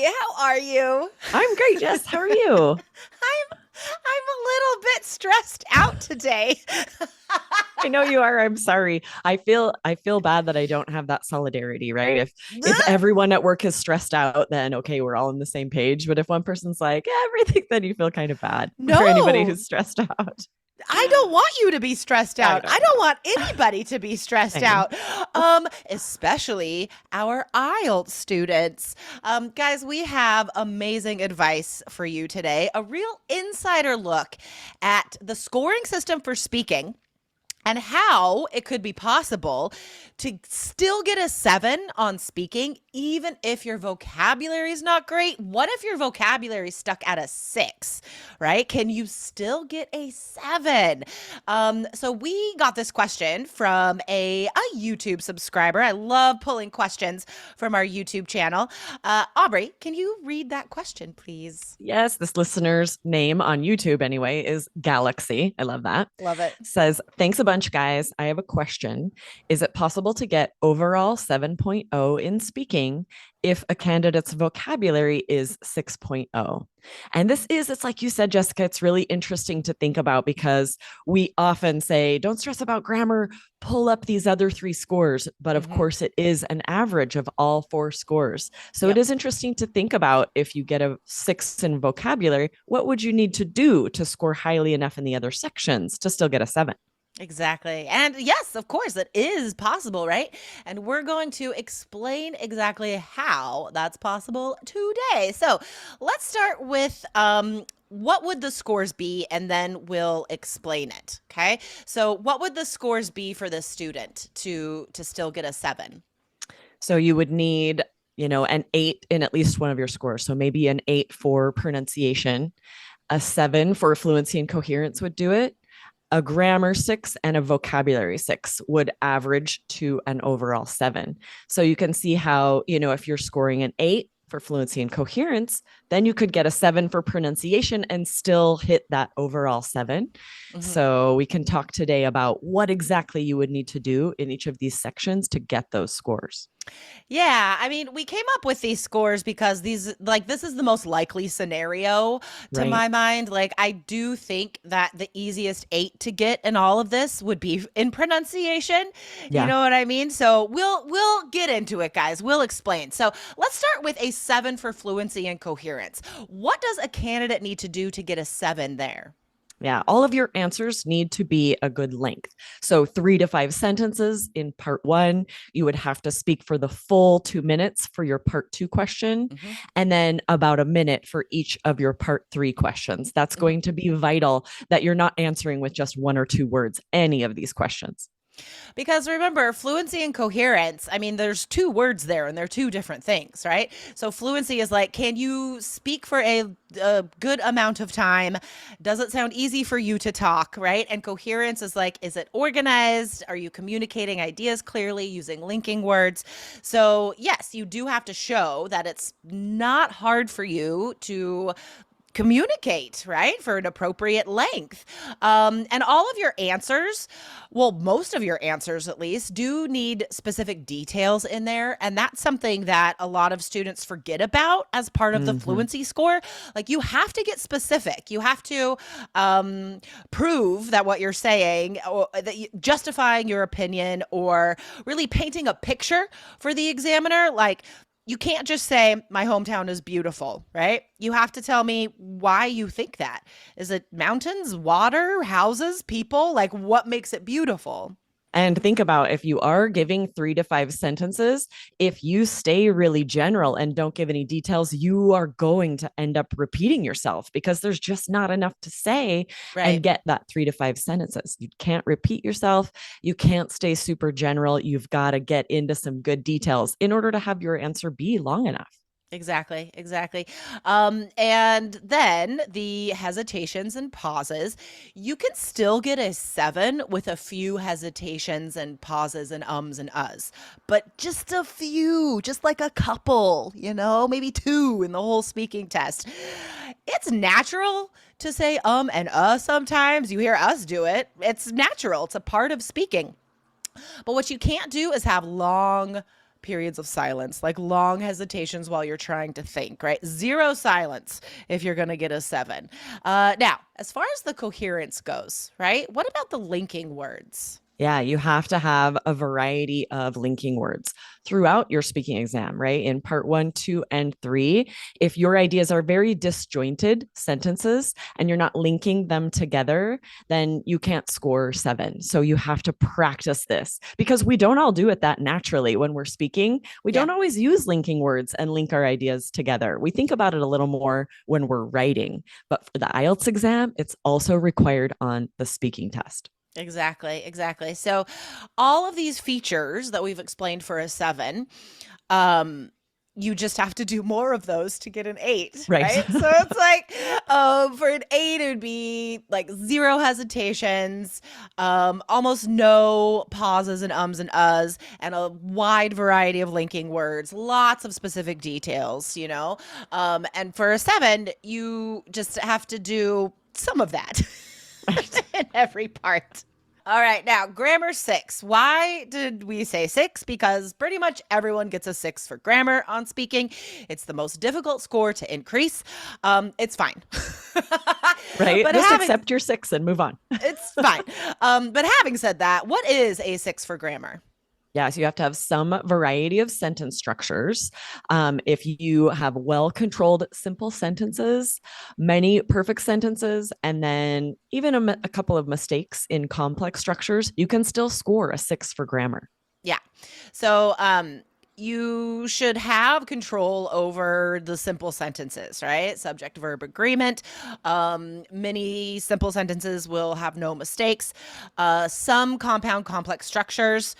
How are you? I'm great, Jess. How are you? I'm a little bit stressed out today. I know you are. I'm sorry. I feel bad that I don't have that solidarity, right? If everyone at work is stressed out, then okay, we're all on the same page. But if one person's like, yeah, everything, then you feel kind of bad for anybody No, who's stressed out. I don't want you to be stressed I out. know, I I don't know. want anybody to be stressed Same. out. Especially our IELTS students. Guys, we have amazing advice for you today. A real insider look at the scoring system for speaking and how it could be possible to still get a 7 on speaking, even if your vocabulary is not great. What if your vocabulary is stuck at a 6, right? Can you still get a 7? So we got this question from a YouTube subscriber. I love pulling questions from our YouTube channel. Aubrey, can you read that question, please? Yes, this listener's name on YouTube anyway is Galaxy. I love that. Love it. Says, thanks a bunch, guys. I have a question. Is it possible to get overall 7.0 in speaking if a candidate's vocabulary is 6.0? And it's like you said, Jessica, it's really interesting to think about because we often say, don't stress about grammar, pull up these other three scores. But of Hmm. course, it is an average of all four scores. So it Yep. is interesting to think about if you get a 6 in vocabulary, what would you need to do to score highly enough in the other sections to still get a 7? Exactly. And yes, of course, it is possible, right? And we're going to explain exactly how that's possible today. So let's start with what would the scores be, and then we'll explain it. Okay. So what would the scores be for the student to still get a 7? So you would need, an 8 in at least one of your scores. So maybe an 8 for pronunciation, a 7 for fluency and coherence would do it. A grammar 6 and a vocabulary 6 would average to an overall 7. So you can see how, if you're scoring an 8 for fluency and coherence, then you could get a 7 for pronunciation and still hit that overall 7. Mhm. So we can talk today about what exactly you would need to do in each of these sections to get those scores. Yeah, I mean, we came up with these scores because this is the most likely scenario to Right. my mind. Like, I do think that the easiest 8 to get in all of this would be in pronunciation. You Yeah. know what I mean? So we'll get into it, guys. We'll explain. So let's start with a 7 for fluency and coherence. What does a candidate need to do to get a 7 there? Yeah, all of your answers need to be a good length. So 3 to 5 sentences in part one. You would have to speak for the full 2 minutes for your part two question, Hmm. and then about a minute for each of your part three questions. That's Hmm. going to be vital that you're not answering with just one or two words, any of these questions. Because remember, fluency and coherence, I mean, there's two words there and they're two different things, right? So fluency is like, can you speak for a good amount of time? Does it sound easy for you to talk, right? And coherence is like, is it organized? Are you communicating ideas clearly using linking words? So, yes, you do have to show that it's not hard for you to communicate, right, for an appropriate length. And all of your answers, well, most of your answers at least, do need specific details in there. And that's something that a lot of students forget about as part of the Mm-hmm. fluency score. Like, you have to get specific. You have to prove that what you're saying, or that justifying your opinion, or really painting a picture for the examiner. Like, you can't just say my hometown is beautiful, right? You have to tell me why you think that. Is it mountains, water, houses, people? Like, what makes it beautiful? And think about if you are giving 3 to 5 sentences, if you stay really general and don't give any details, you are going to end up repeating yourself because there's just not enough to say Right. and get that 3 to 5 sentences. You can't repeat yourself. You can't stay super general. You've got to get into some good details in order to have your answer be long enough. Exactly, exactly. And then the hesitations and pauses, you can still get a 7 with a few hesitations and pauses and ums and uhs, but just a few, just like a couple, maybe two in the whole speaking test. It's natural to say and sometimes. You hear us do it. It's natural. It's a part of speaking. But what you can't do is have long periods of silence, like long hesitations while you're trying to think, right? Zero silence if you're going to get a 7. Now, as far as the coherence goes, right? What about the linking words? Yeah, you have to have a variety of linking words throughout your speaking exam, right? In part 1, 2, and 3, if your ideas are very disjointed sentences and you're not linking them together, then you can't score 7. So you have to practice this because we don't all do it that naturally when we're speaking. We Yeah. don't always use linking words and link our ideas together. We think about it a little more when we're writing, but for the IELTS exam, it's also required on the speaking test. Exactly, exactly. So all of these features that we've explained for a 7, um, you just have to do more of those to get an 8, Right. right? So it's like, for an 8, it would be like zero hesitations, almost no pauses and ums and uhs, and a wide variety of linking words, lots of specific details, you know? And for a 7, you just have to do some of that. Right. In every part. All right, now grammar 6. Why did we say 6? Because pretty much everyone gets a 6 for grammar on speaking. It's the most difficult score to increase. It's fine. Right. But Just accept your 6 and move on. it's fine. But having said that, what is a 6 for grammar? Yeah, so you have to have some variety of sentence structures. If you have well-controlled simple sentences, many perfect sentences, and then even a couple of mistakes in complex structures, you can still score a 6 for grammar. Yeah. So, you should have control over the simple sentences, right? Subject verb agreement. Many simple sentences will have no mistakes. Some compound complex structures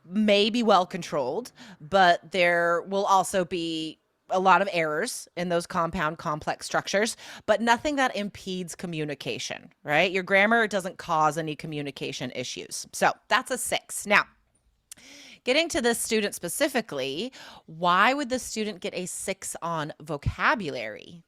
may be well controlled, but there will also be a lot of errors in those compound complex structures, but nothing that impedes communication, right? Your grammar doesn't cause any communication issues. So that's a 6. Now, getting to this student specifically, why would the student get a 6 on vocabulary?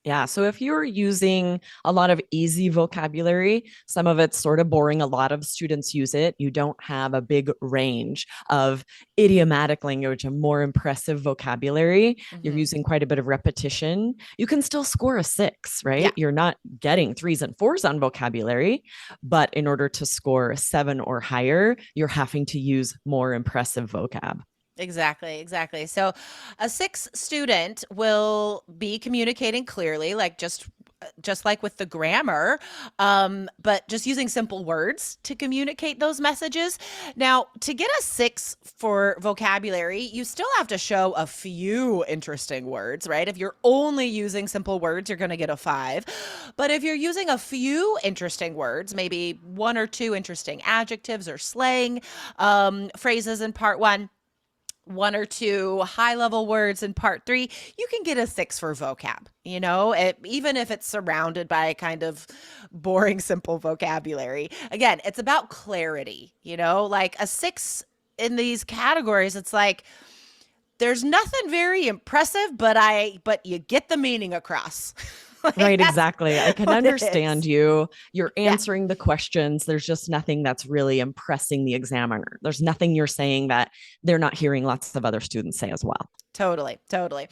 Yeah. So if you're using a lot of easy vocabulary, some of it's sort of boring. A lot of students use it. You don't have a big range of idiomatic language and more impressive vocabulary. You're Mm-hmm. using quite a bit of repetition. You can still score a 6, right? Yeah. You're not getting 3s and 4s on vocabulary, but in order to score a 7 or higher, you're having to use more impressive vocab. Exactly, exactly. So a 6 student will be communicating clearly, like just like with the grammar, but just using simple words to communicate those messages. Now, to get a 6 for vocabulary, you still have to show a few interesting words, right? If you're only using simple words, you're going to get a 5. But if you're using a few interesting words, maybe 1 or 2 interesting adjectives or slang phrases in part 1, 1 or 2 high level words in part 3, you can get a 6 for vocab, you know, even if it's surrounded by kind of boring, simple vocabulary. Again, it's about clarity, you know, like a 6 in these categories. It's like, there's nothing very impressive, but you get the meaning across. Like, Right, that's exactly. I can what it understand is. you. You're Yeah. answering the questions. There's just nothing that's really impressing the examiner. There's nothing you're saying that they're not hearing lots of other students say as well. Totally, totally.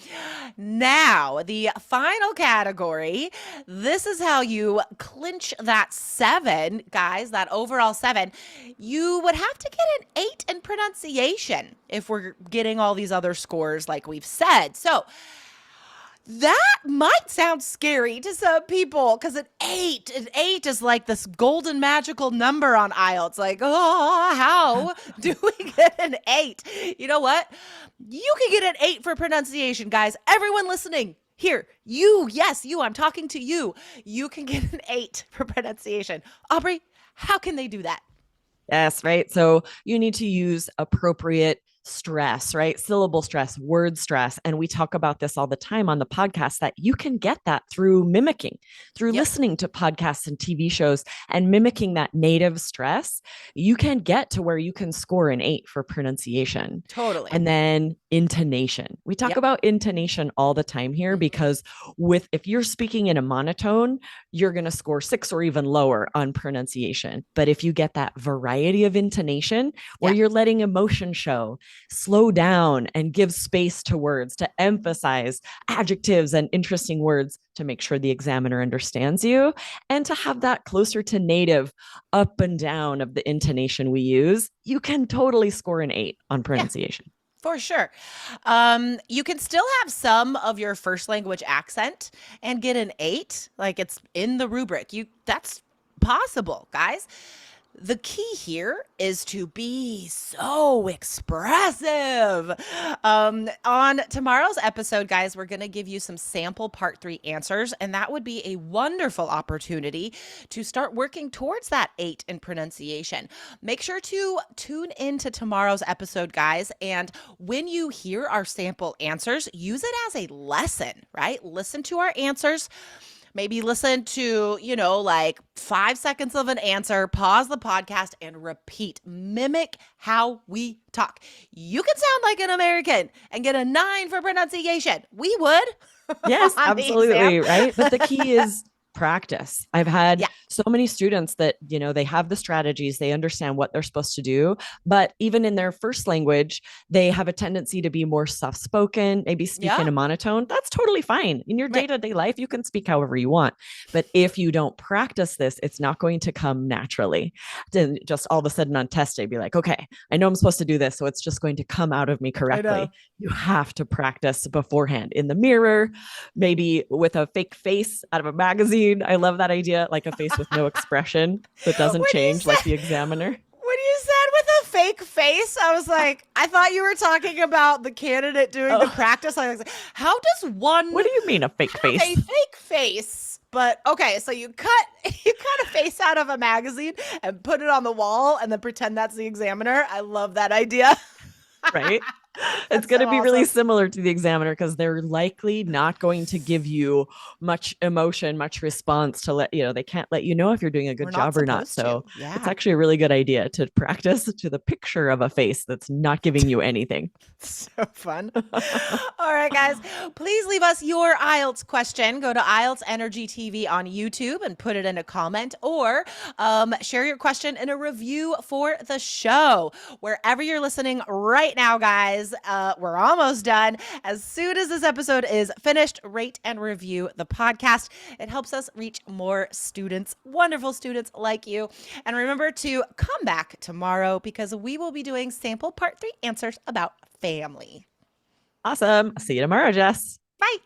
Now, the final category. This is how you clinch that 7, guys, that overall 7. You would have to get an 8 in pronunciation if we're getting all these other scores like we've said. So, that might sound scary to some people because an 8 is like this golden magical number on IELTS. Like, oh, how do we get an 8? You know what? You can get an 8 for pronunciation, guys. Everyone listening here, yes, you, I'm talking to you. You can get an 8 for pronunciation. Aubrey, how can they do that? Yes, right. So you need to use appropriate stress, right? Syllable stress, word stress. And we talk about this all the time on the podcast that you can get that through mimicking, through Yep. listening to podcasts and TV shows and mimicking that native stress. You can get to where you can score an 8 for pronunciation. Totally. And then intonation. We talk Yep. about intonation all the time here because if you're speaking in a monotone, you're going to score 6 or even lower on pronunciation. But if you get that variety of intonation where Yeah. you're letting emotion show slow down and give space to words, to emphasize adjectives and interesting words to make sure the examiner understands you, and to have that closer to native up and down of the intonation we use, you can totally score an 8 on Yeah. pronunciation. For sure. You can still have some of your first language accent and get an 8, like it's in the rubric. That's possible, guys. The key here is to be so expressive. On tomorrow's episode, guys, we're going to give you some sample part 3 answers, and that would be a wonderful opportunity to start working towards that 8 in pronunciation. Make sure to tune into tomorrow's episode, guys, and when you hear our sample answers, use it as a lesson, right? Listen to our answers. Maybe listen to, like 5 seconds of an answer, pause the podcast, and repeat. Mimic how we talk. You can sound like an American and get a 9 for pronunciation. We would. Yes, absolutely. Right. But the key is practice. I've had so many students that, they have the strategies, they understand what they're supposed to do, but even in their first language, they have a tendency to be more soft spoken, maybe speak in a monotone. That's totally fine. In your day-to-day life, you can speak however you want. But if you don't practice this, it's not going to come naturally. Then just all of a sudden on test day, be like, okay, I know I'm supposed to do this, so it's just going to come out of me correctly. You have to practice beforehand in the mirror, maybe with a fake face out of a magazine. I love that idea, like a face with no expression that doesn't change like the examiner. When you said with a fake face, I was like, I thought you were talking about the candidate doing the practice. I was like, how does one... What do you mean a fake face? A fake face. But okay, so you cut a face out of a magazine and put it on the wall and then pretend that's the examiner. I love that idea. Right? It's going to be really similar to the examiner because they're likely not going to give you much emotion, much response to they can't let you know if you're doing a good job or not. So it's actually a really good idea to practice to the picture of a face that's not giving you anything. So fun. All right, guys, please leave us your IELTS question. Go to IELTS Energy TV on YouTube and put it in a comment, or share your question in a review for the show. Wherever you're listening right now, guys, we're almost done. As soon as this episode is finished, rate and review the podcast. It helps us reach more students, wonderful students like you. And remember to come back tomorrow because we will be doing sample part 3 answers about family. Awesome. See you tomorrow, Jess. Bye.